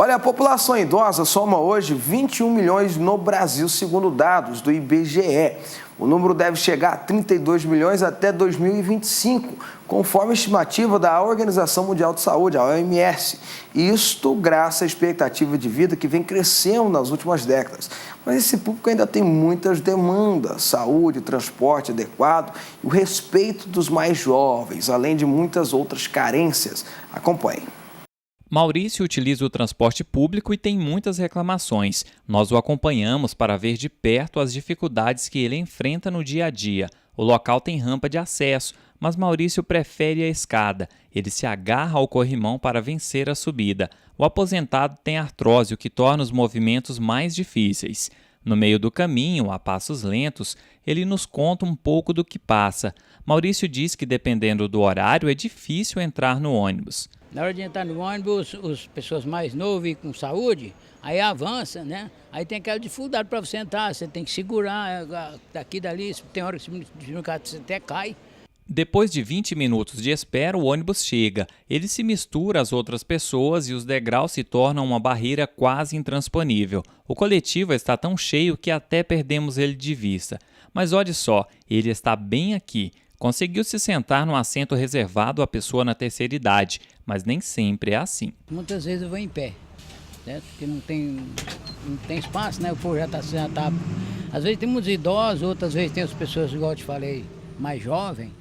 Olha, a população idosa soma hoje 21 milhões no Brasil, segundo dados do IBGE. O número deve chegar a 32 milhões até 2025, conforme a estimativa da Organização Mundial de Saúde, a OMS. Isto graças à expectativa de vida que vem crescendo nas últimas décadas. Mas esse público ainda tem muitas demandas: saúde, transporte adequado e o respeito dos mais jovens, além de muitas outras carências. Acompanhe. Maurício utiliza o transporte público e tem muitas reclamações. Nós o acompanhamos para ver de perto as dificuldades que ele enfrenta no dia a dia. O local tem rampa de acesso, mas Maurício prefere a escada. Ele se agarra ao corrimão para vencer a subida. O aposentado tem artrose, o que torna os movimentos mais difíceis. No meio do caminho, a passos lentos, ele nos conta um pouco do que passa. Maurício diz que, dependendo do horário, é difícil entrar no ônibus. Na hora de entrar no ônibus, as pessoas mais novas e com saúde, aí avança, né? Aí tem aquela dificuldade para você entrar, você tem que segurar daqui e dali, tem hora que você até cai. Depois de 20 minutos de espera, o ônibus chega. Ele se mistura às outras pessoas e os degraus se tornam uma barreira quase intransponível. O coletivo está tão cheio que até perdemos ele de vista. Mas olhe só, ele está bem aqui. Conseguiu se sentar num assento reservado à pessoa na terceira idade, mas nem sempre é assim. Muitas vezes eu vou em pé, né? Porque não tem espaço, né? O povo já tá. Às vezes tem muitos idosos, outras vezes tem as pessoas, igual eu te falei, mais jovens,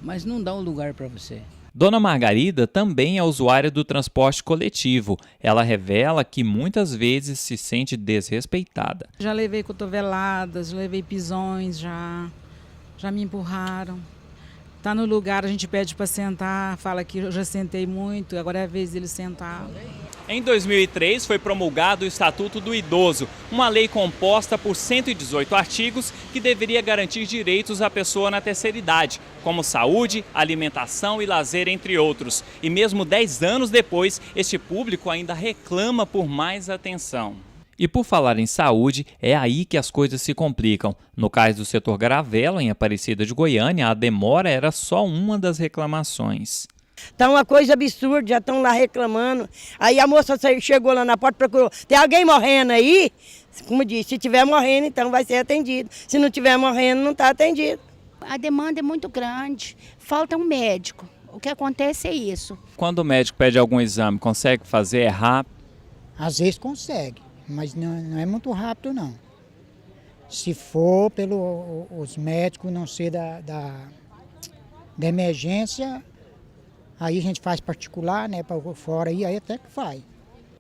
mas não dá um lugar para você. Dona Margarida também é usuária do transporte coletivo. Ela revela que muitas vezes se sente desrespeitada. Já levei cotoveladas, já levei pisões, já me empurraram. Tá no lugar, a gente pede para sentar, fala que eu já sentei muito, agora é a vez dele sentar. Em 2003 foi promulgado o Estatuto do Idoso, uma lei composta por 118 artigos que deveria garantir direitos à pessoa na terceira idade, como saúde, alimentação e lazer, entre outros. E mesmo 10 anos depois, este público ainda reclama por mais atenção. E por falar em saúde, é aí que as coisas se complicam. No cais do setor Garavelo, em Aparecida de Goiânia, a demora era só uma das reclamações. Tá uma coisa absurda, já estão lá reclamando. Aí a moça chegou lá na porta, procurou: tem alguém morrendo aí? Como disse, se tiver morrendo, então vai ser atendido. Se não tiver morrendo, não está atendido. A demanda é muito grande, falta um médico. O que acontece é isso. Quando o médico pede algum exame, consegue fazer? É rápido? Às vezes consegue, mas não é muito rápido, não. Se for os médicos não ser da emergência, aí a gente faz particular, né, para fora, aí até que faz.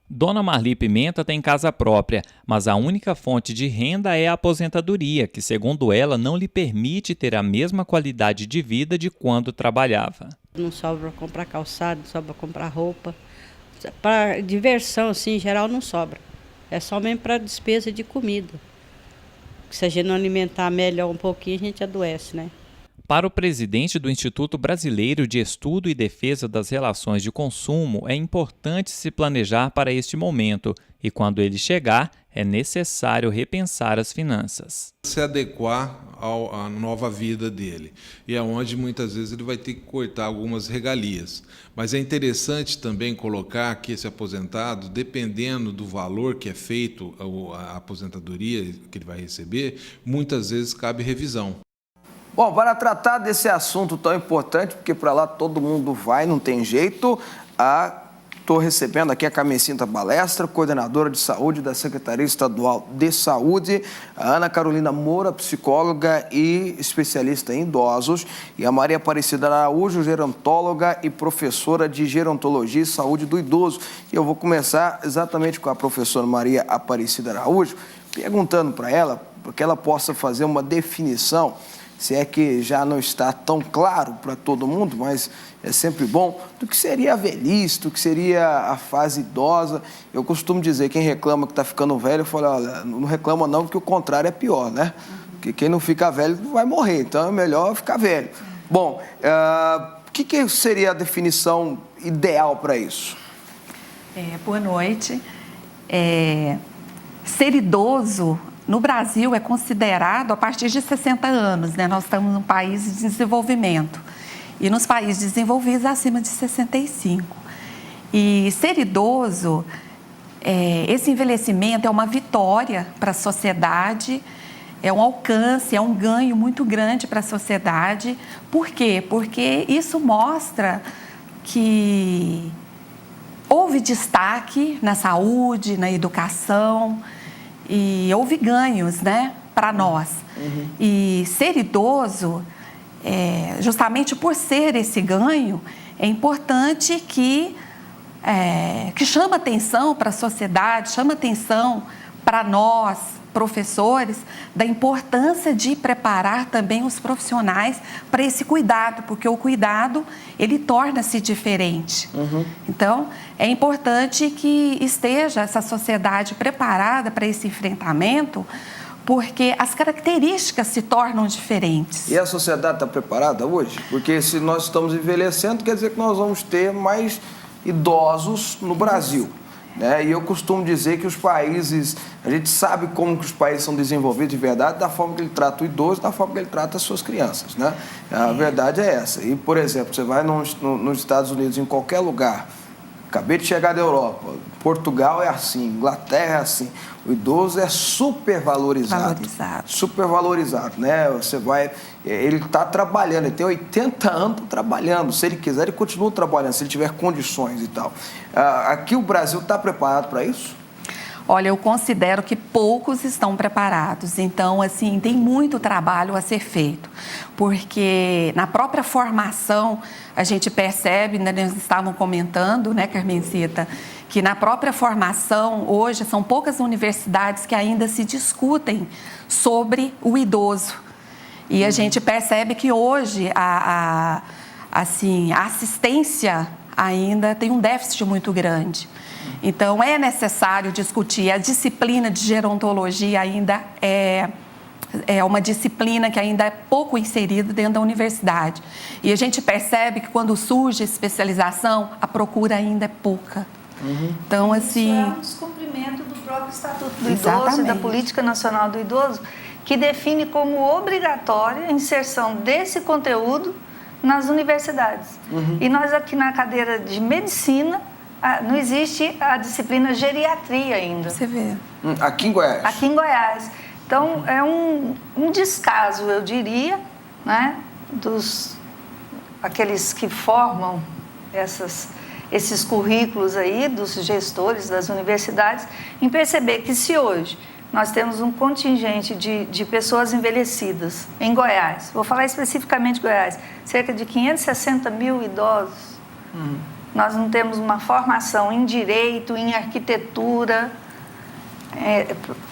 Dona Marli Pimenta tem casa própria, mas a única fonte de renda é a aposentadoria, que, segundo ela, não lhe permite ter a mesma qualidade de vida de quando trabalhava. Não sobra para comprar calçado, não sobra para comprar roupa. Para diversão, assim, em geral, não sobra. É só mesmo para despesa de comida. Se a gente não alimentar melhor um pouquinho, a gente adoece, né? Para o presidente do Instituto Brasileiro de Estudo e Defesa das Relações de Consumo, é importante se planejar para este momento e, quando ele chegar, é necessário repensar as finanças. Se adequar à nova vida dele. E é onde muitas vezes ele vai ter que cortar algumas regalias. Mas é interessante também colocar que esse aposentado, dependendo do valor que é feito a aposentadoria que ele vai receber, muitas vezes cabe revisão. Bom, para tratar desse assunto tão importante, porque para lá todo mundo vai, não tem jeito, estou recebendo aqui a Carmencinta Balestra, coordenadora de saúde da Secretaria Estadual de Saúde, a Ana Carolina Moura, psicóloga e especialista em idosos, e a Maria Aparecida Araújo, gerontóloga e professora de gerontologia e saúde do idoso. E eu vou começar exatamente com a professora Maria Aparecida Araújo, perguntando para ela, para que ela possa fazer uma definição, se é que já não está tão claro para todo mundo, mas é sempre bom, do que seria a velhice, do que seria a fase idosa. Eu costumo dizer, quem reclama que está ficando velho, eu falo: olha, não reclama não, porque o contrário é pior, né? Porque quem não fica velho vai morrer, então é melhor ficar velho. Bom, o que seria a definição ideal para isso? Boa noite. Ser idoso no Brasil é considerado a partir de 60 anos, né? Nós estamos num país de desenvolvimento e nos países desenvolvidos acima de 65. E ser idoso esse envelhecimento é uma vitória para a sociedade, é um alcance, é um ganho muito grande para a sociedade. Por quê? Porque isso mostra que houve destaque na saúde, na educação, e houve ganhos, né, para nós. E ser idoso, justamente por ser esse ganho, é importante que chama atenção para a sociedade, chama atenção para nós, professores, da importância de preparar também os profissionais para esse cuidado, porque o cuidado, ele torna-se diferente. Então, é importante que esteja essa sociedade preparada para esse enfrentamento, porque as características se tornam diferentes. E a sociedade está preparada hoje? Porque se nós estamos envelhecendo, quer dizer que nós vamos ter mais idosos no Brasil. Né? E eu costumo dizer que os países, a gente sabe como que os países são desenvolvidos de verdade, da forma que ele trata o idoso, da forma que ele trata as suas crianças. Né? A verdade é essa. E, por exemplo, você vai nos Estados Unidos, em qualquer lugar, acabei de chegar da Europa, Portugal é assim, Inglaterra é assim, o idoso é super valorizado. Super valorizado, né? Você vai, ele está trabalhando, ele tem 80 anos trabalhando, se ele quiser ele continua trabalhando, se ele tiver condições e tal. Aqui o Brasil está preparado para isso? Olha, eu considero que poucos estão preparados. Então, assim, tem muito trabalho a ser feito. Porque na própria formação, a gente percebe, né, nós estavam comentando, né, Carmencita, que na própria formação, hoje, são poucas universidades que ainda se discutem sobre o idoso. E a gente percebe que hoje a assistência ainda tem um déficit muito grande. Então, é necessário discutir. A disciplina de gerontologia ainda é uma disciplina que ainda é pouco inserida dentro da universidade. E a gente percebe que quando surge especialização, a procura ainda é pouca. Então, assim... Isso é um descumprimento do próprio Estatuto do Idoso e da Política Nacional do Idoso, que define como obrigatória a inserção desse conteúdo nas universidades. E nós aqui na cadeira de medicina, não existe a disciplina geriatria ainda. Você vê. Aqui em Goiás? Aqui em Goiás. Então, é um descaso, eu diria, né, aqueles que formam esses currículos aí, dos gestores das universidades, em perceber que se hoje nós temos um contingente de pessoas envelhecidas em Goiás, vou falar especificamente de Goiás, cerca de 560 mil idosos, nós não temos uma formação em direito, em arquitetura,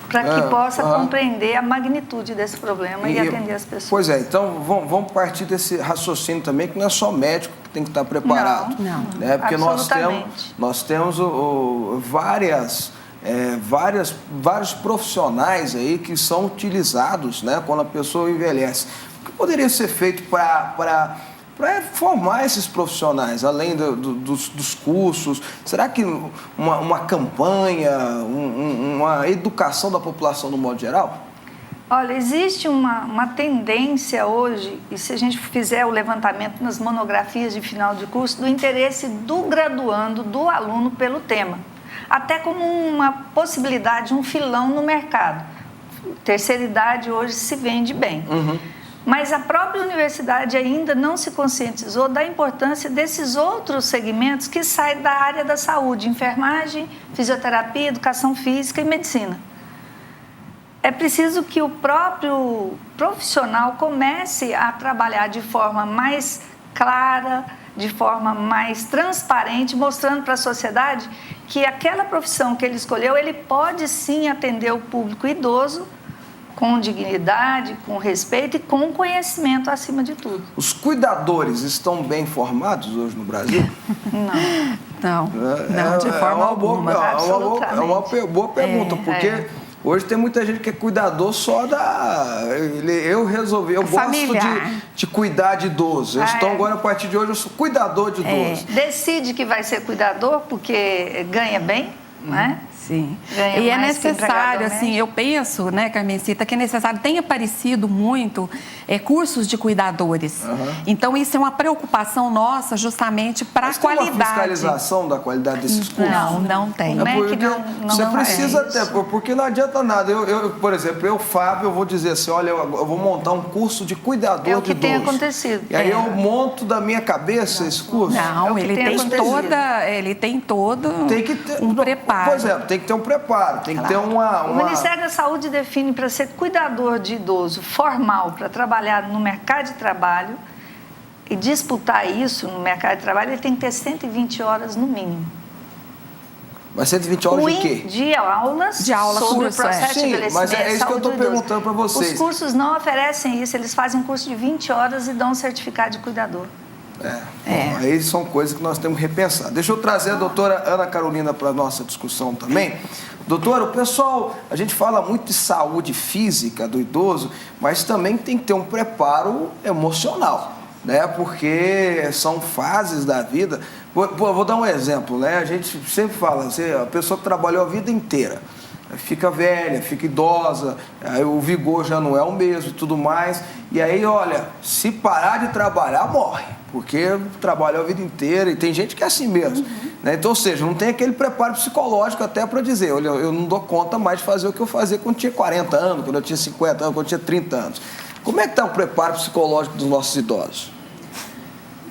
para que possa compreender a magnitude desse problema e atender as pessoas. Pois é, então vamos partir desse raciocínio também, que não é só médico que tem que estar preparado. Não, né? Porque nós temos vários profissionais aí que são utilizados, né, quando a pessoa envelhece. O que poderia ser feito para formar esses profissionais, além dos cursos? Será que uma campanha, uma educação da população no modo geral? Olha, existe uma tendência hoje, e se a gente fizer o levantamento nas monografias de final de curso, do interesse do graduando, do aluno pelo tema, até como uma possibilidade, um filão no mercado. Terceira idade hoje se vende bem. Mas a própria universidade ainda não se conscientizou da importância desses outros segmentos que saem da área da saúde, enfermagem, fisioterapia, educação física e medicina. É preciso que o próprio profissional comece a trabalhar de forma mais clara, de forma mais transparente, mostrando para a sociedade que aquela profissão que ele escolheu, ele pode sim atender o público idoso, com dignidade, com respeito e com conhecimento acima de tudo. Os cuidadores estão bem formados hoje no Brasil? Não, de forma alguma. É uma boa pergunta, porque hoje tem muita gente que é cuidador só eu gosto de cuidar de idoso. Então agora, a partir de hoje, eu sou cuidador de idoso. Decide que vai ser cuidador porque ganha bem, né? Sim. Ganha E é mais que necessário, empregado assim, doméstico. eu penso, né, Carmencita, que é necessário, tem aparecido muito cursos de cuidadores. Então, isso é uma preocupação nossa justamente para a Mas tem qualidade. uma fiscalização da qualidade desses cursos? Não tem. Como é que Porque não você faz precisa isso? até, porque não adianta nada. Por exemplo, Fábio, eu vou dizer assim, olha, eu vou montar um curso de cuidador de É o que tem idoso. acontecido. E aí eu monto da minha cabeça esse curso? Não, É o que ele tem tem acontecido. ele tem todo Tem que ter um preparo. Pois é, tem que ter um preparo, tem que ter uma... O Ministério da Saúde define para ser cuidador de idoso formal, para trabalhar no mercado de trabalho e disputar isso no mercado de trabalho, ele tem que ter 120 horas no mínimo. Mas 120 horas de quê? De aulas De aula, sobre curso, o processo de Sim, envelhecimento. mas é isso que eu estou saúde do idoso. perguntando para vocês. Os cursos não oferecem isso, eles fazem um curso de 20 horas e dão um certificado de cuidador. Bom, aí são coisas que nós temos que repensar. Deixa eu trazer a doutora Ana Carolina para a nossa discussão também. Doutora, o pessoal, a gente fala muito de saúde física do idoso, mas também tem que ter um preparo emocional, né? Porque são fases da vida. Vou dar um exemplo, né? A gente sempre fala, assim, a pessoa que trabalhou a vida inteira, fica velha, fica idosa, aí o vigor já não é o mesmo e tudo mais. E aí, olha, se parar de trabalhar, morre, porque trabalhou a vida inteira e tem gente que é assim mesmo. Né? Então, ou seja, não tem aquele preparo psicológico até para dizer, olha, eu não dou conta mais de fazer o que eu fazia quando tinha 40 anos, quando eu tinha 50 anos, quando eu tinha 30 anos. Como é que está o preparo psicológico dos nossos idosos?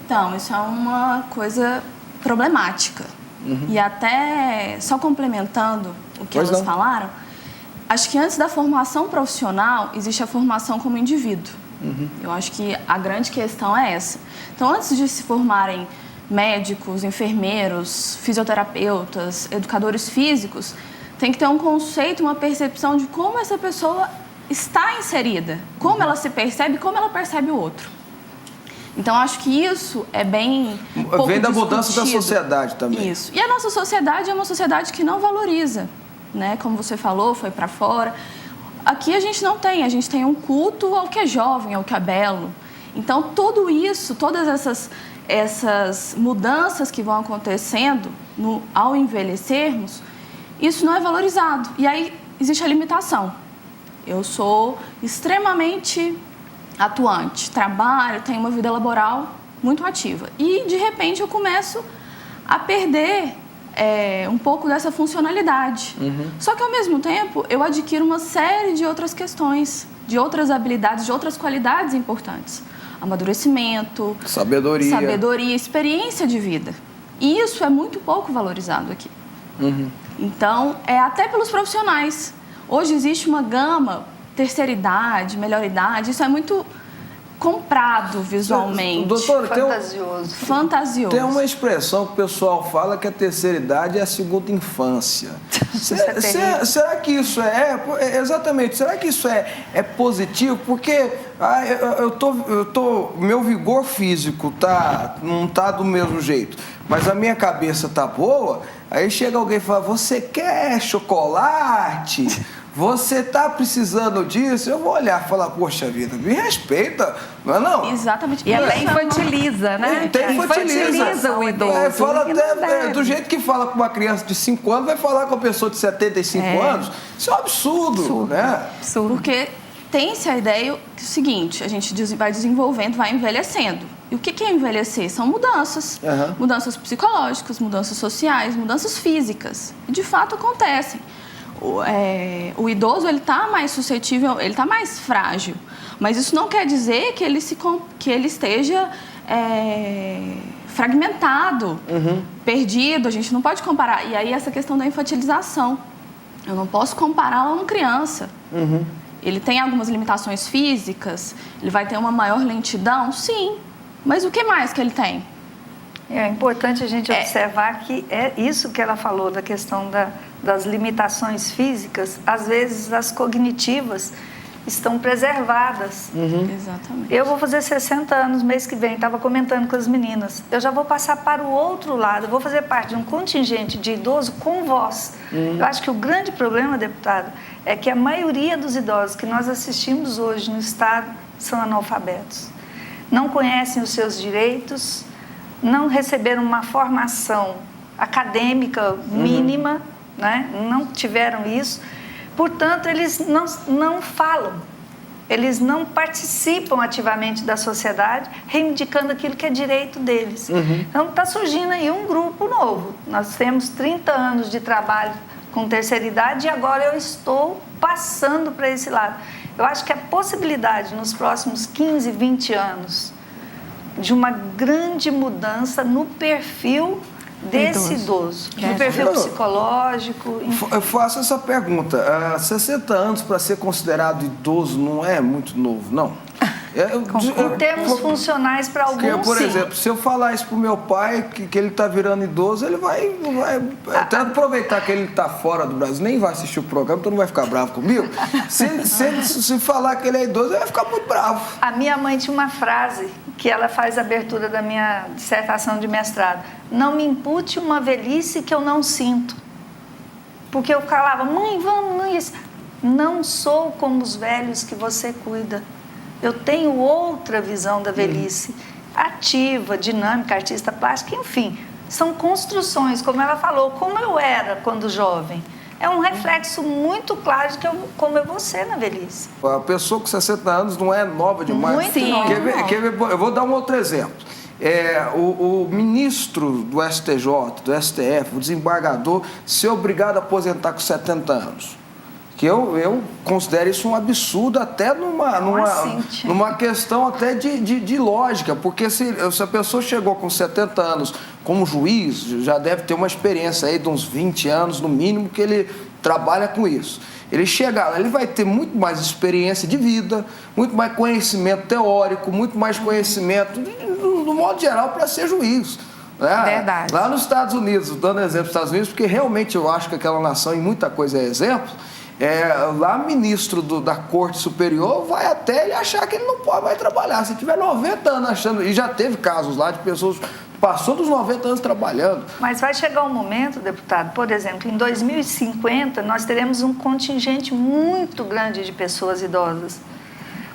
Então, isso é uma coisa problemática. E até, só complementando o que elas falaram, acho que antes da formação profissional, existe a formação como indivíduo. Eu acho que a grande questão é essa. Então, antes de se formarem médicos, enfermeiros, fisioterapeutas, educadores físicos, tem que ter um conceito, uma percepção de como essa pessoa está inserida, como ela se percebe, como ela percebe o outro. Então, acho que isso é bem pouco Vem da mudança da discutido. sociedade também. Isso. E a nossa sociedade é uma sociedade que não valoriza, né? Como você falou, foi para fora. Aqui a gente não tem, a gente tem um culto ao que é jovem, ao que é belo. Então, tudo isso, todas essas mudanças que vão acontecendo ao envelhecermos, isso não é valorizado. E aí existe a limitação. Eu sou extremamente atuante, trabalho, tenho uma vida laboral muito ativa. E, de repente, eu começo a perder um pouco dessa funcionalidade. Só que, ao mesmo tempo, eu adquiro uma série de outras questões, de outras habilidades, de outras qualidades importantes. Amadurecimento, sabedoria, experiência de vida. E isso é muito pouco valorizado aqui. Então, até pelos profissionais. Hoje existe uma gama, terceira idade, melhor idade, isso é muito comprado visualmente. Doutora, Fantasioso. Tem uma expressão que o pessoal fala que a terceira idade é a segunda infância. Será que isso exatamente, será que isso é positivo? Porque meu vigor físico não tá do mesmo jeito, mas a minha cabeça tá boa, aí chega alguém e fala, você quer chocolate? Você está precisando disso? Eu vou olhar e falar, poxa vida, me respeita, não é não? Exatamente. E até infantiliza, né? Infantiliza o idoso. Fala até, do jeito que fala com uma criança de 5 anos, vai falar com uma pessoa de 75 anos. Isso é um absurdo, né? Absurdo. Porque tem-se a ideia que é o seguinte, a gente vai desenvolvendo, vai envelhecendo. E o que é envelhecer? São mudanças. Mudanças psicológicas, mudanças sociais, mudanças físicas. E, de fato, acontecem. O idoso, ele está mais suscetível, ele está mais frágil. Mas isso não quer dizer que ele esteja fragmentado, perdido. A gente não pode comparar. E aí essa questão da infantilização. Eu não posso compará-lo a uma criança. Ele tem algumas limitações físicas, ele vai ter uma maior lentidão, sim. Mas o que mais que ele tem? É importante a gente observar que é isso que ela falou, da questão das limitações físicas, às vezes as cognitivas estão preservadas. Exatamente. Eu vou fazer 60 anos mês que vem, estava comentando com as meninas. Eu já vou passar para o outro lado, vou fazer parte de um contingente de idoso com voz. Eu acho que o grande problema, deputado, é que a maioria dos idosos que nós assistimos hoje no Estado são analfabetos. Não conhecem os seus direitos, não receberam uma formação acadêmica mínima, né? Não tiveram isso, portanto, eles não falam, eles não participam ativamente da sociedade, reivindicando aquilo que é direito deles. Então, está surgindo aí um grupo novo. Nós temos 30 anos de trabalho com terceira idade e agora eu estou passando para esse lado. Eu acho que a possibilidade nos próximos 15, 20 anos de uma grande mudança no perfil desse idoso, no perfil psicológico. Enfim. Eu faço essa pergunta. 60 anos para ser considerado idoso não é muito novo, não? Em termos funcionais para alguns, porque, por sim. exemplo, se eu falar isso pro meu pai, que ele está virando idoso, ele vai até aproveitar que ele está fora do Brasil, nem vai assistir o programa, então não vai ficar bravo comigo. Se falar que ele é idoso, ele vai ficar muito bravo. A minha mãe tinha uma frase que ela faz a abertura da minha dissertação de mestrado: não me impute uma velhice que eu não sinto. Porque eu falava, mãe, vamos, mãe, não sou como os velhos que você cuida. Eu tenho outra visão da velhice, ativa, dinâmica, artista plástica, enfim. São construções, como ela falou, como eu era quando jovem. É um reflexo muito claro de como eu vou ser na velhice. A pessoa com 60 anos não é nova demais. Muito nova. Quer ver? Eu vou dar um outro exemplo. O ministro do STJ, do STF, o desembargador, ser obrigado a aposentar com 70 anos. Que eu considero isso um absurdo, até numa questão até de lógica, porque se a pessoa chegou com 70 anos como juiz, já deve ter uma experiência aí de uns 20 anos, no mínimo, que ele trabalha com isso. Ele chega lá, ele vai ter muito mais experiência de vida, muito mais conhecimento teórico, muito mais conhecimento, no modo geral, para ser juiz. Verdade. Lá nos Estados Unidos, dando exemplo dos Estados Unidos, porque realmente eu acho que aquela nação em muita coisa é exemplo. Lá ministro da Corte Superior vai até ele achar que ele não pode mais trabalhar. Se tiver 90 anos achando, e já teve casos lá de pessoas passou dos 90 anos trabalhando. Mas vai chegar um momento, deputado, por exemplo, em 2050 nós teremos um contingente muito grande de pessoas idosas.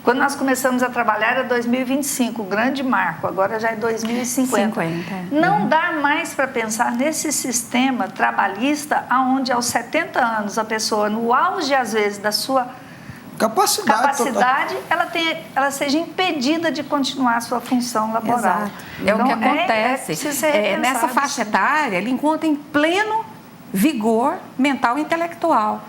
Quando nós começamos a trabalhar era 2025, o grande marco, agora já é 2050. Não dá mais para pensar nesse sistema trabalhista onde aos 70 anos a pessoa, no auge às vezes da sua capacidade, ela seja impedida de continuar a sua função laboral. Exato. Então, o que acontece. Nessa faixa etária, ele encontra em pleno vigor mental e intelectual.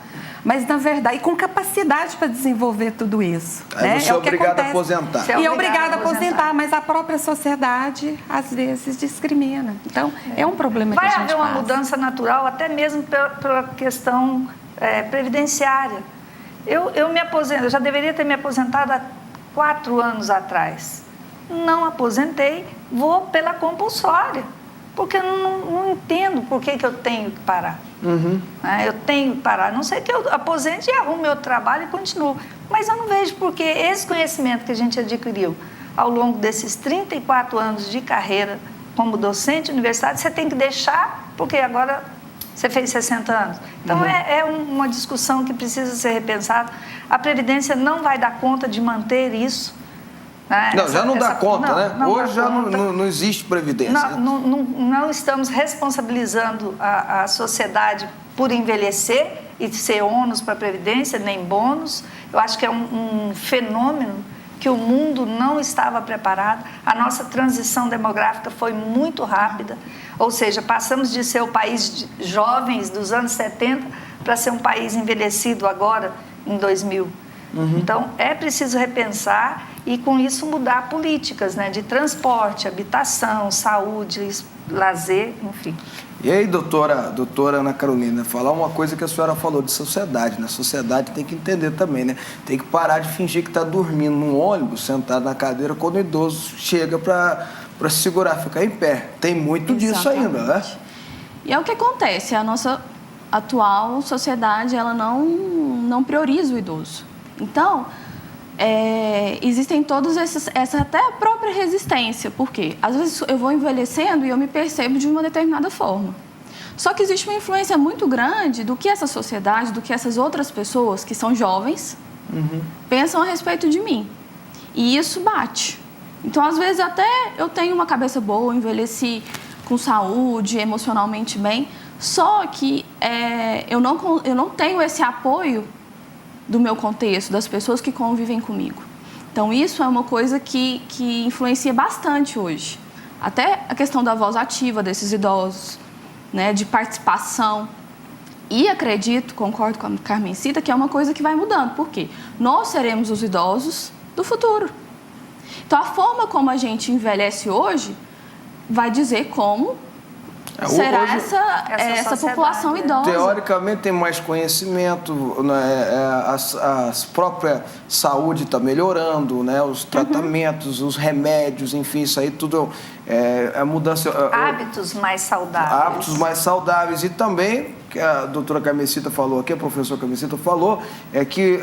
Mas, na verdade, e com capacidade para desenvolver tudo isso. Aí você é obrigado a aposentar. E é obrigado a aposentar, mas a própria sociedade, às vezes, discrimina. Então, é um problema que a gente Vai haver uma mudança natural, até mesmo pela questão previdenciária. Eu me aposento, eu já deveria ter me aposentado há 4 anos atrás. Não aposentei, vou pela compulsória. Porque eu não entendo por que eu tenho que parar. Eu tenho que parar. A não sei que eu aposente e arrume meu trabalho e continuo. Mas eu não vejo porque esse conhecimento que a gente adquiriu ao longo desses 34 anos de carreira como docente universitário, você tem que deixar porque agora você fez 60 anos. Então, é uma discussão que precisa ser repensada. A Previdência não vai dar conta de manter isso. Já não dá conta, né? Hoje já não existe previdência. Não estamos responsabilizando a sociedade por envelhecer e ser ônus para a Previdência, nem bônus. Eu acho que é um fenômeno que o mundo não estava preparado. A nossa transição demográfica foi muito rápida, ou seja, passamos de ser o país de jovens dos anos 70 para ser um país envelhecido agora, em 2000. Então, é preciso repensar e, com isso, mudar políticas, né, de transporte, habitação, saúde, lazer, enfim. E aí, doutora Ana Carolina, falar uma coisa que a senhora falou de sociedade, né? A sociedade tem que entender também, né? Tem que parar de fingir que está dormindo num ônibus, sentado na cadeira, quando o idoso chega para se segurar, ficar em pé. Tem muito disso ainda, né? E é o que acontece, a nossa atual sociedade, ela não prioriza o idoso. Então, existem todos essa até a própria resistência, porque às vezes eu vou envelhecendo e eu me percebo de uma determinada forma. Só que existe uma influência muito grande do que essa sociedade, do que essas outras pessoas que são jovens pensam a respeito de mim. E isso bate. Então, às vezes, até eu tenho uma cabeça boa, envelheci com saúde, emocionalmente bem, só que eu não tenho esse apoio do meu contexto, das pessoas que convivem comigo. Então, isso é uma coisa que influencia bastante hoje. Até a questão da voz ativa desses idosos, né, de participação. E acredito, concordo com a Carmencita, que é uma coisa que vai mudando. Por quê? Nós seremos os idosos do futuro. Então, a forma como a gente envelhece hoje vai dizer como será hoje, essa população idosa. Teoricamente tem mais conhecimento, né? A própria saúde está melhorando, né? Os tratamentos, os remédios, enfim, isso aí tudo é mudança. Hábitos mais saudáveis. Hábitos mais saudáveis. E também, que a doutora Carmencita falou aqui, a professora Carmencita falou, é que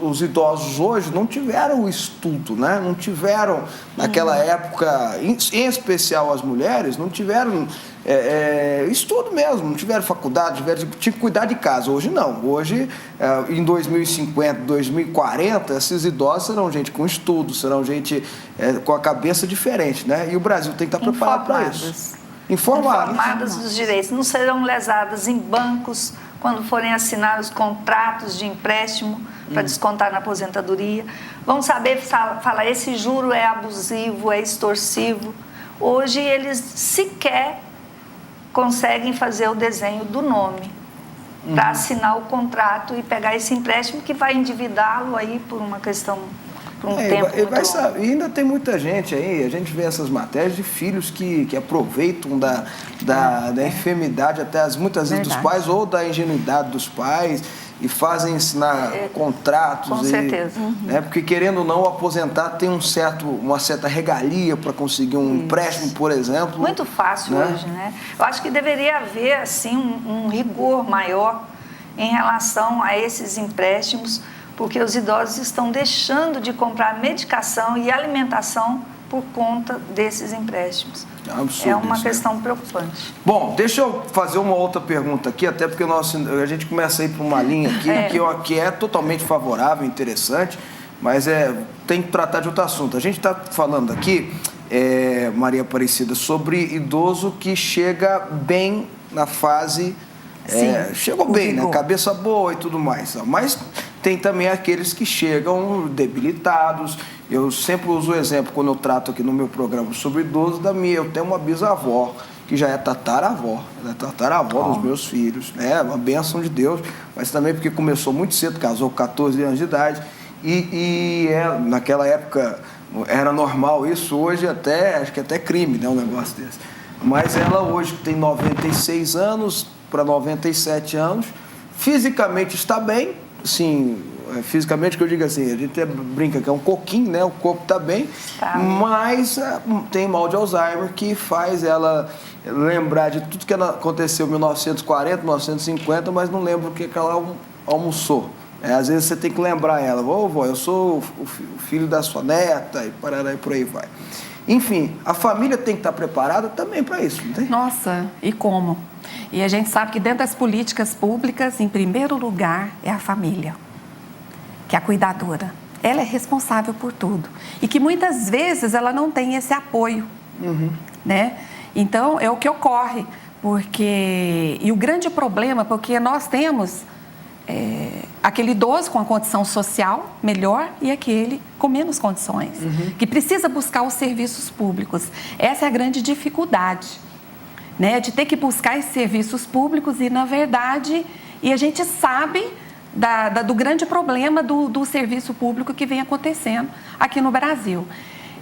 os idosos hoje não tiveram o estudo, né? Não tiveram, naquela época, em especial as mulheres, não tiveram estudo mesmo, não tiveram faculdade, tinham que cuidar de casa. Hoje não. Hoje, em 2050, 2040, esses idosos serão gente com estudo, serão gente com a cabeça diferente, né? E o Brasil tem que estar preparado para isso. Informadas dos direitos, não serão lesadas em bancos quando forem assinar os contratos de empréstimo para descontar na aposentadoria. Vão saber falar, esse juro é abusivo, é extorsivo. Hoje eles sequer conseguem fazer o desenho do nome para assinar o contrato e pegar esse empréstimo que vai endividá-lo aí por uma questão... E ainda tem muita gente aí, a gente vê essas matérias de filhos que aproveitam da enfermidade até muitas vezes dos pais ou da ingenuidade dos pais e fazem assinar contratos. Com certeza. Né, porque querendo ou não, o aposentado tem uma certa regalia para conseguir um empréstimo, por exemplo. Muito fácil hoje, né? Eu acho que deveria haver assim, um rigor maior em relação a esses empréstimos, porque os idosos estão deixando de comprar medicação e alimentação por conta desses empréstimos. É uma questão preocupante. Bom, deixa eu fazer uma outra pergunta aqui, até porque a gente começa a ir para uma linha aqui que é totalmente favorável, interessante, mas tem que tratar de outro assunto. A gente está falando aqui, Maria Aparecida, sobre idoso que chega bem na fase... chegou bem, né? Cabeça boa e tudo mais. Mas tem também aqueles que chegam debilitados. Eu sempre uso o exemplo, quando eu trato aqui no meu programa sobre idosos, eu tenho uma bisavó, que já é tataravó, dos meus filhos, né? Uma bênção de Deus, mas também porque começou muito cedo, casou com 14 anos de idade, e naquela época era normal isso, hoje acho que até crime, né? Um negócio desse. Mas ela hoje tem 96 anos, para 97 anos, fisicamente está bem, sim, fisicamente que eu digo assim, a gente brinca que é um coquinho, né? O corpo está bem, mas tem mal de Alzheimer que faz ela lembrar de tudo que aconteceu em 1940, 1950, mas não lembra o que ela almoçou. Às vezes você tem que lembrar ela, vovó, eu sou o filho da sua neta, e por aí vai. Enfim, a família tem que estar preparada também para isso, não tem? Nossa, e como? E a gente sabe que dentro das políticas públicas, em primeiro lugar, é a família, que é a cuidadora. Ela é responsável por tudo. E que muitas vezes ela não tem esse apoio, né? Então, é o que ocorre. E o grande problema, porque nós temos aquele idoso com a condição social melhor e aquele com menos condições, que precisa buscar os serviços públicos. Essa é a grande dificuldade, né? De ter que buscar esses serviços públicos e, na verdade, a gente sabe do grande problema do serviço público que vem acontecendo aqui no Brasil.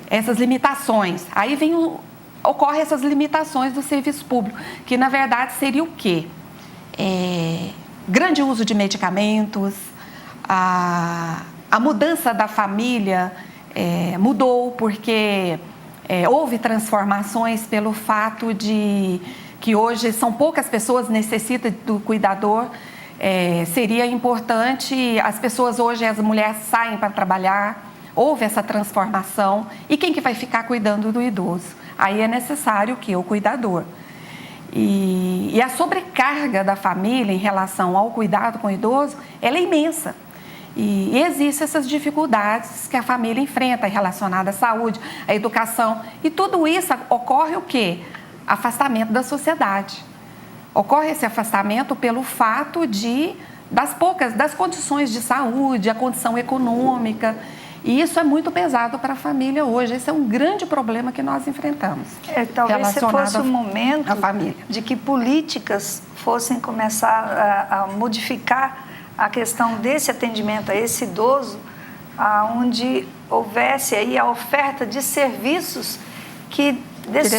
Essas limitações. Aí ocorrem essas limitações do serviço público, que, na verdade, seria o quê? Grande uso de medicamentos, a mudança da família mudou porque houve transformações pelo fato de que hoje são poucas pessoas que necessitam do cuidador. Seria importante, as pessoas hoje, as mulheres saem para trabalhar, houve essa transformação, e quem que vai ficar cuidando do idoso? Aí é necessário o cuidador. E a sobrecarga da família em relação ao cuidado com o idoso, ela é imensa. E existem essas dificuldades que a família enfrenta relacionadas à saúde, à educação. E tudo isso ocorre o quê? afastamento da sociedade. Ocorre esse afastamento pelo fato das condições de saúde, a condição econômica, e isso é muito pesado para a família hoje. Esse é um grande problema que nós enfrentamos. Talvez se fosse o momento de que políticas fossem começar a modificar a questão desse atendimento a esse idoso, onde houvesse aí a oferta de serviços que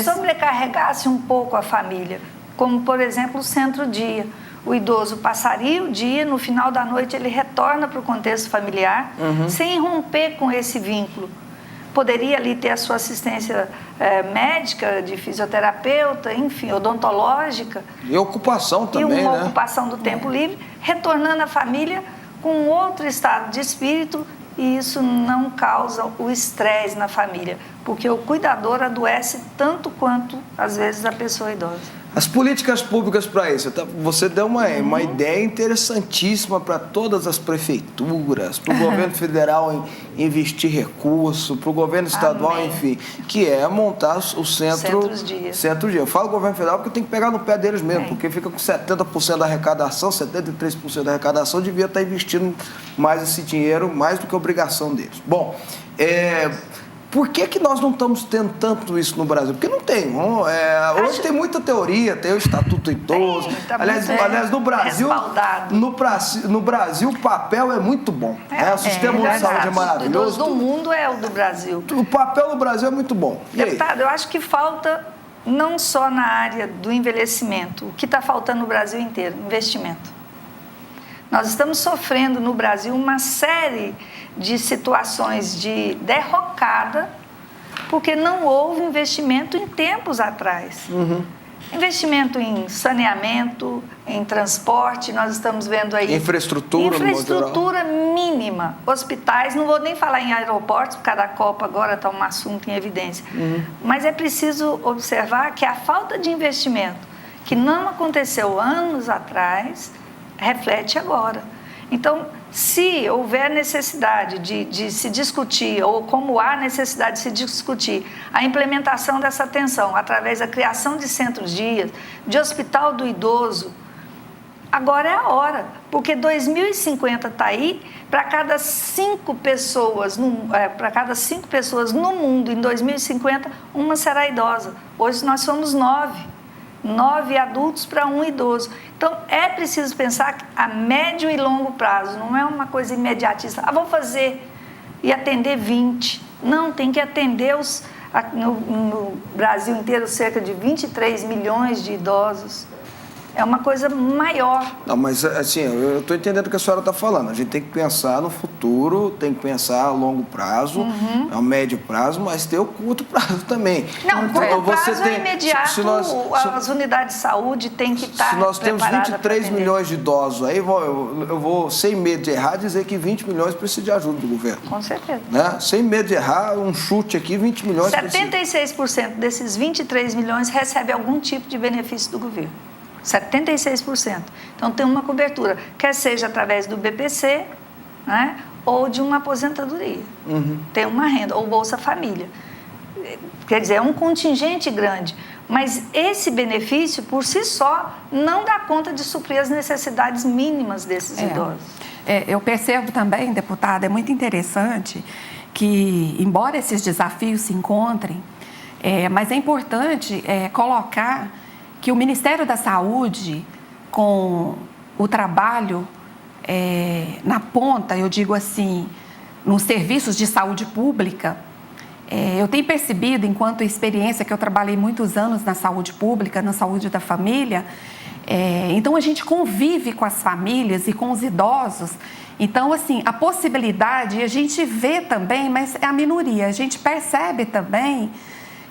sobrecarregasse um pouco a família, como, por exemplo, o centro-dia. O idoso passaria o dia, no final da noite ele retorna para o contexto familiar, sem romper com esse vínculo. Poderia ali ter a sua assistência médica, de fisioterapeuta, enfim, odontológica. E ocupação também, e uma ocupação do tempo livre, retornando à família com outro estado de espírito, e isso não causa o estresse na família, porque o cuidador adoece tanto quanto, às vezes, a pessoa idosa. As políticas públicas para isso, você deu uma ideia interessantíssima para todas as prefeituras, para o governo federal investir recurso, para o governo estadual, enfim, que é montar o centro-dia. Eu falo governo federal porque tem que pegar no pé deles mesmo, porque fica com 70% da arrecadação, 73% da arrecadação, devia estar investindo mais esse dinheiro, mais do que a obrigação deles. Bom, por que nós não estamos tendo tanto isso no Brasil? Porque não tem. Hoje tem muita teoria, tem o Estatuto Idoso. Aliás, no Brasil o papel é muito bom. O sistema de saúde é maravilhoso. O do mundo é o do Brasil. O papel no Brasil é muito bom. Deputado, eu acho que falta, não só na área do envelhecimento, o que está faltando no Brasil inteiro, investimento. Nós estamos sofrendo no Brasil uma série de situações de derrocada, porque não houve investimento em tempos atrás. Investimento em saneamento, em transporte, nós estamos vendo aí... Infraestrutura mínima. Hospitais, não vou nem falar em aeroportos, porque cada Copa agora está um assunto em evidência. Mas é preciso observar que a falta de investimento, que não aconteceu anos atrás, reflete agora. Então, se houver necessidade de se discutir, ou como há necessidade de se discutir, a implementação dessa atenção através da criação de centros-dias, de hospital do idoso, agora é a hora, porque 2050 está aí, para cada 5 pessoas no mundo, em 2050, uma será idosa. Hoje nós somos 9 adultos para 1 idoso. Então, é preciso pensar a médio e longo prazo, não é uma coisa imediatista. Vou fazer e atender 20. Não, tem que atender no Brasil inteiro cerca de 23 milhões de idosos. É uma coisa maior. Não, mas assim, eu estou entendendo o que a senhora está falando. A gente tem que pensar no futuro, tem que pensar a longo prazo, a médio prazo, mas tem o curto prazo também. Não, o curto prazo é imediato, as unidades de saúde têm que estar preparadas. Se nós temos 23 milhões de idosos, aí eu vou, sem medo de errar, dizer que 20 milhões precisam de ajuda do governo. Com certeza. Né? Sem medo de errar, um chute aqui, 20 milhões 76% desses 23 milhões recebe algum tipo de benefício do governo. 76%. Então, tem uma cobertura, quer seja através do BPC, né, ou de uma aposentadoria. Tem uma renda, ou Bolsa Família. Quer dizer, é um contingente grande, mas esse benefício, por si só, não dá conta de suprir as necessidades mínimas desses idosos. Eu percebo também, deputada, é muito interessante que, embora esses desafios se encontrem, mas é importante colocar que o Ministério da Saúde, com o trabalho na ponta, eu digo assim, nos serviços de saúde pública, eu tenho percebido, enquanto experiência, que eu trabalhei muitos anos na saúde pública, na saúde da família, então a gente convive com as famílias e com os idosos. Então, assim, a possibilidade, a gente vê também, mas é a minoria, a gente percebe também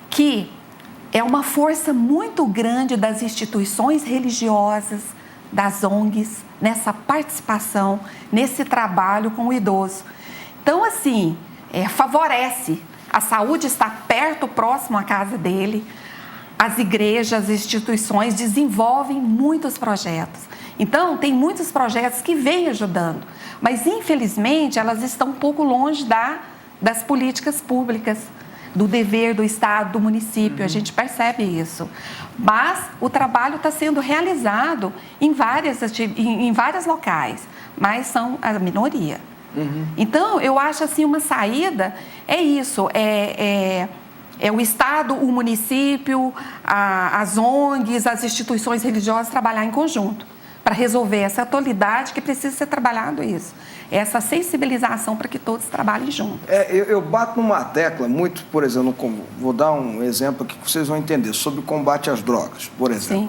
que é uma força muito grande das instituições religiosas, das ONGs, nessa participação, nesse trabalho com o idoso. Então, assim, favorece. A saúde está perto, próximo à casa dele. As igrejas, as instituições desenvolvem muitos projetos. Então, tem muitos projetos que vêm ajudando. Mas, infelizmente, elas estão um pouco longe das políticas públicas. do dever do Estado, do município, a gente percebe isso. Mas o trabalho está sendo realizado em vários locais, mas são a minoria. Então, eu acho assim, uma saída é isso, é o Estado, o município, as ONGs, as instituições religiosas trabalhar em conjunto para resolver essa atualidade que precisa ser trabalhado isso. Essa sensibilização para que todos trabalhem juntos. Eu bato numa tecla muito, por exemplo, vou dar um exemplo aqui que vocês vão entender, sobre o combate às drogas, por exemplo.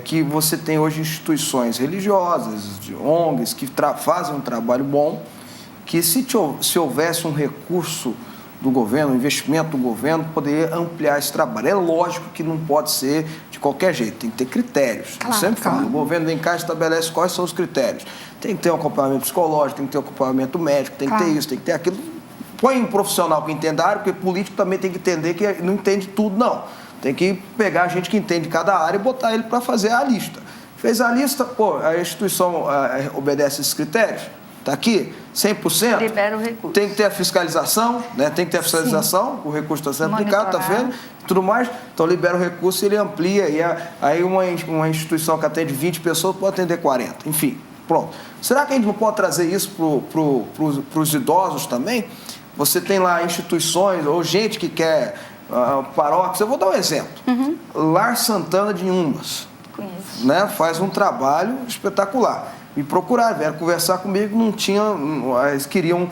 Que você tem hoje instituições religiosas, de ONGs, que fazem um trabalho bom, que se houvesse um recurso do governo, um investimento do governo, poderia ampliar esse trabalho. É lógico que não pode ser de qualquer jeito, tem que ter critérios. Claro, eu sempre falo, o governo vem cá e estabelece quais são os critérios. Tem que ter um acompanhamento psicológico, tem que ter um acompanhamento médico, tem que ter isso, tem que ter aquilo. Põe um profissional que entenda a área, porque político também tem que entender que não entende tudo, não. Tem que pegar a gente que entende cada área e botar ele para fazer a lista. Fez a lista, a instituição obedece esses critérios, está aqui, 100%. Libera o recurso. Tem que ter a fiscalização, né? Tem que ter a fiscalização, o recurso está sendo aplicado, está vendo? Tudo mais. Então, libera o recurso e ele amplia. E aí uma instituição que atende 20 pessoas pode atender 40. Enfim, pronto. Será que a gente não pode trazer isso para os idosos também? Você tem lá instituições ou gente que quer paróquias. Eu vou dar um exemplo. Lar Santana de Inhumas. Conheço. Né? Faz um trabalho espetacular. Me procuraram, vieram conversar comigo, não tinha, eles queriam,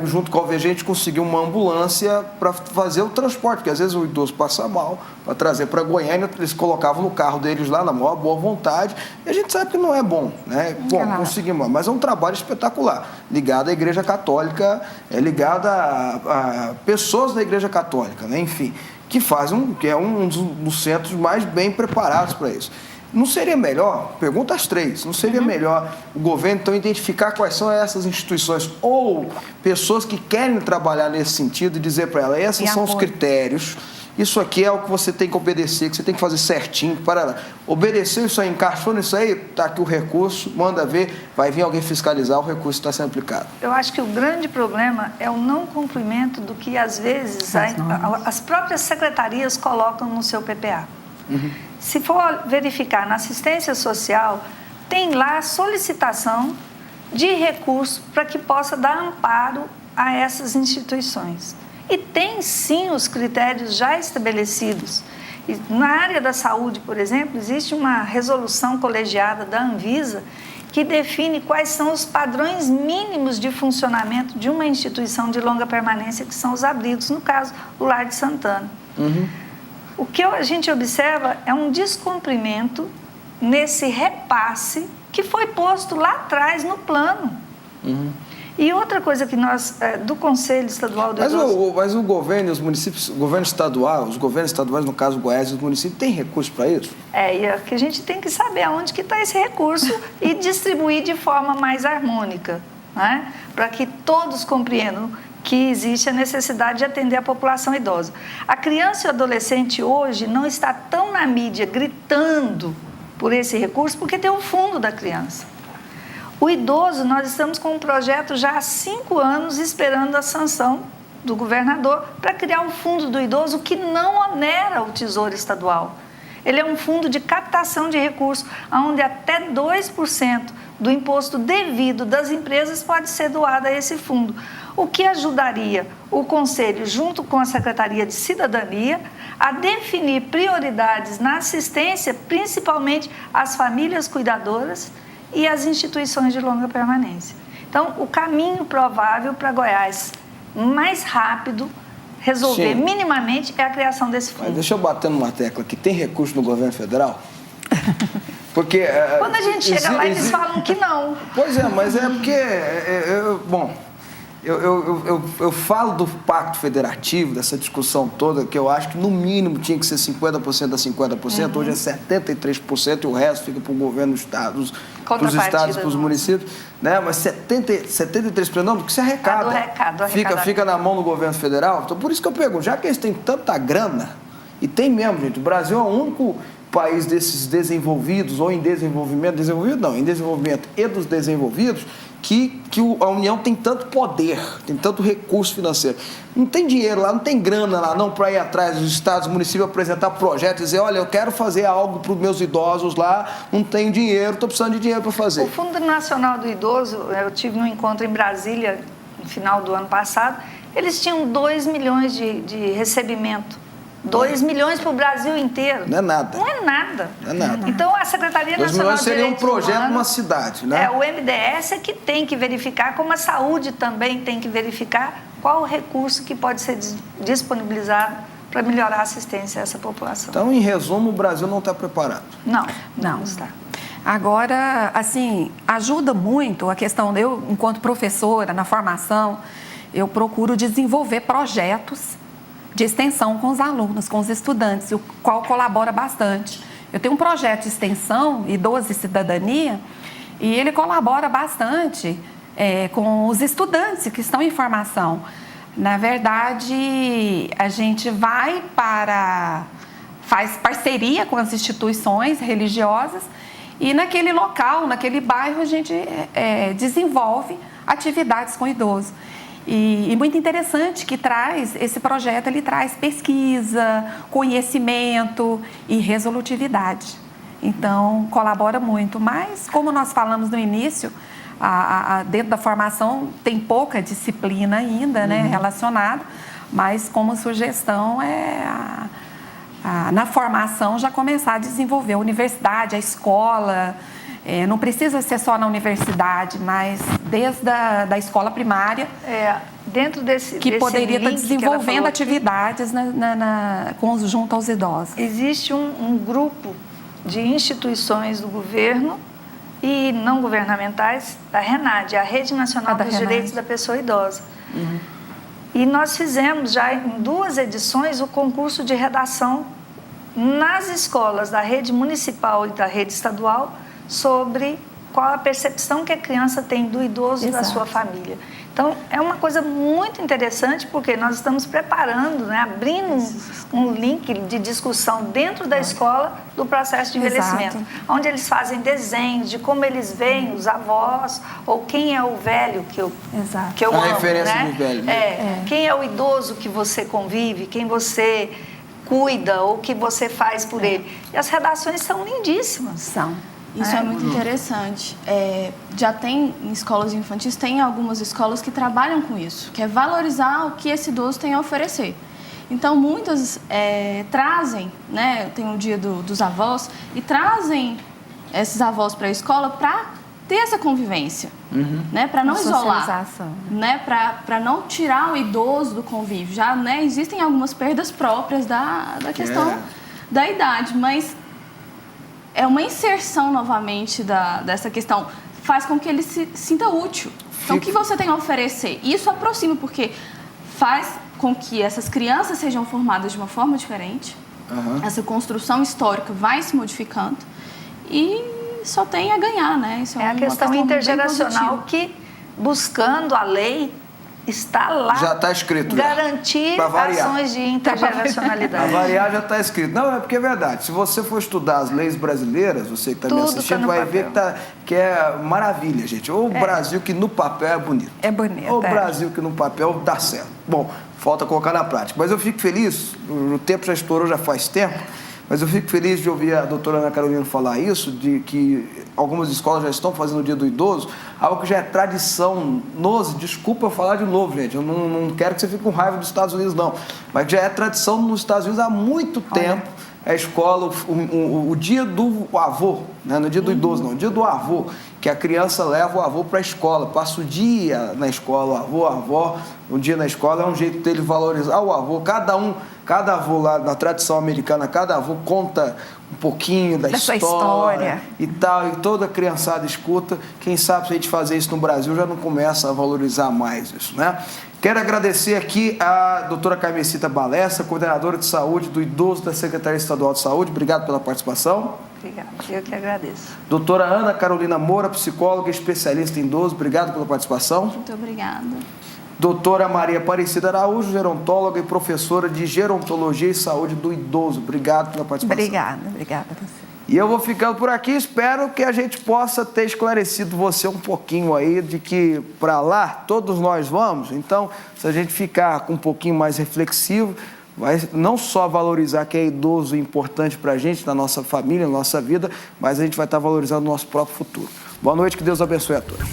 junto com a OVG, a gente conseguiu uma ambulância para fazer o transporte, porque às vezes o idoso passa mal, para trazer para Goiânia, eles colocavam no carro deles lá, na maior boa vontade, e a gente sabe que não é bom, né? Bom, conseguimos, mas é um trabalho espetacular, ligado à Igreja Católica, ligado a pessoas da Igreja Católica, né? Enfim, que é um dos centros mais bem preparados para isso. Não seria melhor, pergunta às três, não seria melhor o governo, então, identificar quais são essas instituições ou pessoas que querem trabalhar nesse sentido e dizer para ela, esses são os critérios, isso aqui é o que você tem que obedecer, que você tem que fazer certinho, para lá. Obedeceu isso aí, encaixou nisso aí, está aqui o recurso, manda ver, vai vir alguém fiscalizar, o recurso está sendo aplicado. Eu acho que o grande problema é o não cumprimento do que, às vezes, as próprias secretarias colocam no seu PPA. Se for verificar na assistência social, tem lá solicitação de recurso para que possa dar amparo a essas instituições. E tem sim os critérios já estabelecidos. E na área da saúde, por exemplo, existe uma resolução colegiada da Anvisa que define quais são os padrões mínimos de funcionamento de uma instituição de longa permanência, que são os abrigos, no caso, o Lar de Santana. O que a gente observa é um descumprimento nesse repasse que foi posto lá atrás no plano. E outra coisa que nós, do Conselho Estadual do Idoso... Mas o governo e os municípios, o governo estadual, os governos estaduais, no caso Goiás e os municípios, têm recurso para isso? E é que a gente tem que saber aonde que está esse recurso e distribuir de forma mais harmônica, né? Para que todos compreendam que existe a necessidade de atender a população idosa. A criança e o adolescente hoje não está tão na mídia gritando por esse recurso porque tem um fundo da criança. O idoso, nós estamos com um projeto já há 5 anos esperando a sanção do governador para criar um fundo do idoso que não onera o Tesouro Estadual. Ele é um fundo de captação de recursos, onde até 2% do imposto devido das empresas pode ser doado a esse fundo, o que ajudaria o Conselho, junto com a Secretaria de Cidadania, a definir prioridades na assistência, principalmente às famílias cuidadoras e às instituições de longa permanência. Então, o caminho provável para Goiás, mais rápido, resolver minimamente, é a criação desse fundo. Mas deixa eu bater numa tecla aqui. Tem recurso no governo federal? Porque... Quando a gente chega lá, eles falam que não. Pois é, mas é porque... Eu falo do pacto federativo, dessa discussão toda, que eu acho que no mínimo tinha que ser 50% a 50%, hoje é 73% e o resto fica para o governo do estado, para os estados, para os municípios, né? Mas 73% não, porque se arrecada. Fica na mão do governo federal. Então, por isso que eu pergunto, já que eles têm tanta grana, e tem mesmo, gente, o Brasil é o único país desses desenvolvidos ou em desenvolvimento e dos desenvolvidos, que a União tem tanto poder, tem tanto recurso financeiro. Não tem dinheiro lá, não tem grana lá não para ir atrás dos estados, municípios, apresentar projetos e dizer, olha, eu quero fazer algo para os meus idosos lá, não tenho dinheiro, estou precisando de dinheiro para fazer. O Fundo Nacional do Idoso, eu tive um encontro em Brasília no final do ano passado, eles tinham 2 milhões de recebimento. 2 milhões para o Brasil inteiro. Não é nada. Não é nada. Não é nada. Então, a Secretaria 2 Nacional milhões de seria um Direitos projeto Humanos, numa cidade, né? o MDS é que tem que verificar, como a saúde também tem que verificar qual o recurso que pode ser disponibilizado para melhorar a assistência a essa população. Então, em resumo, o Brasil não está preparado. Não está. Agora, assim, ajuda muito a questão, eu, enquanto professora, na formação, eu procuro desenvolver projetos de extensão com os alunos, com os estudantes, o qual colabora bastante. Eu tenho um projeto de extensão, Idoso e Cidadania, e ele colabora bastante com os estudantes que estão em formação. Na verdade, a gente faz parceria com as instituições religiosas e naquele local, naquele bairro, a gente desenvolve atividades com idoso. E muito interessante que esse projeto, ele traz pesquisa, conhecimento e resolutividade. Então, colabora muito. Mas, como nós falamos no início, dentro da formação tem pouca disciplina ainda, né, relacionada, mas como sugestão na formação já começar a desenvolver a universidade, a escola. Não precisa ser só na universidade, mas desde a escola primária, dentro desse poderia estar link desenvolvendo atividades junto aos idosos. Existe um grupo de instituições do governo e não governamentais, da RENAD, a Rede Nacional dos Direitos da Pessoa Idosa. E nós fizemos já em 2 edições o concurso de redação nas escolas da rede municipal e da rede estadual, sobre qual a percepção que a criança tem do idoso e da sua família. Então, é uma coisa muito interessante, porque nós estamos preparando, né, abrindo um link de discussão dentro da escola do processo de envelhecimento, onde eles fazem desenhos de como eles veem os avós, ou quem é o velho que eu amo, referência né? de velho. Quem é o idoso que você convive, quem você cuida ou que você faz por ele. E as redações são lindíssimas. Isso é muito interessante. Já tem em escolas infantis, tem algumas escolas que trabalham com isso, que é valorizar o que esse idoso tem a oferecer. Então, muitas trazem, né, tem o dia dos avós, e trazem esses avós para a escola para ter essa convivência, né, para não isolar, né, para não tirar o idoso do convívio. Já, né, existem algumas perdas próprias da questão da idade, mas é uma inserção novamente dessa questão, faz com que ele se sinta útil. Então, o que você tem a oferecer? Isso aproxima, porque faz com que essas crianças sejam formadas de uma forma diferente, essa construção histórica vai se modificando e só tem a ganhar, né? Isso a questão intergeracional que, buscando a lei, está lá. Já está escrito. Garantir ações de intergeracionalidade. Para variar já está escrito. Não, é porque é verdade. Se você for estudar as leis brasileiras, você que está me assistindo, vai ver que é maravilha, gente. O Brasil que no papel é bonito. É bonito. O Brasil que no papel dá certo. Bom, falta colocar na prática. Mas eu fico feliz, o tempo já estourou, já faz tempo, mas eu fico feliz de ouvir a doutora Ana Carolina falar isso, de que algumas escolas já estão fazendo o Dia do Idoso, algo que já é tradição. Desculpa eu falar de novo, gente, eu não quero que você fique com raiva dos Estados Unidos, não, mas já é tradição nos Estados Unidos há muito tempo. A escola, o dia do avô, né? No dia do idoso, não, o dia do avô, que a criança leva o avô para a escola, passa o dia na escola, o avô, a avó, o dia na escola é um jeito dele valorizar o avô. Cada avô lá na tradição americana, cada avô conta um pouquinho da história e tal, e toda a criançada escuta. Quem sabe se a gente fazer isso no Brasil já não começa a valorizar mais isso, né? Quero agradecer aqui a doutora Carmesita Balestra, coordenadora de saúde do idoso da Secretaria Estadual de Saúde. Obrigado pela participação. Obrigada, eu que agradeço. Doutora Ana Carolina Moura, psicóloga e especialista em idoso. Obrigado pela participação. Muito obrigada. doutora Maria Aparecida Araújo, gerontóloga e professora de Gerontologia e Saúde do Idoso. Obrigado pela participação. Obrigada a você. E eu vou ficando por aqui, espero que a gente possa ter esclarecido você um pouquinho aí de que para lá todos nós vamos. Então, se a gente ficar com um pouquinho mais reflexivo, vai não só valorizar que é idoso e importante para a gente, na nossa família, na nossa vida, mas a gente vai estar valorizando o nosso próprio futuro. Boa noite, que Deus abençoe a todos.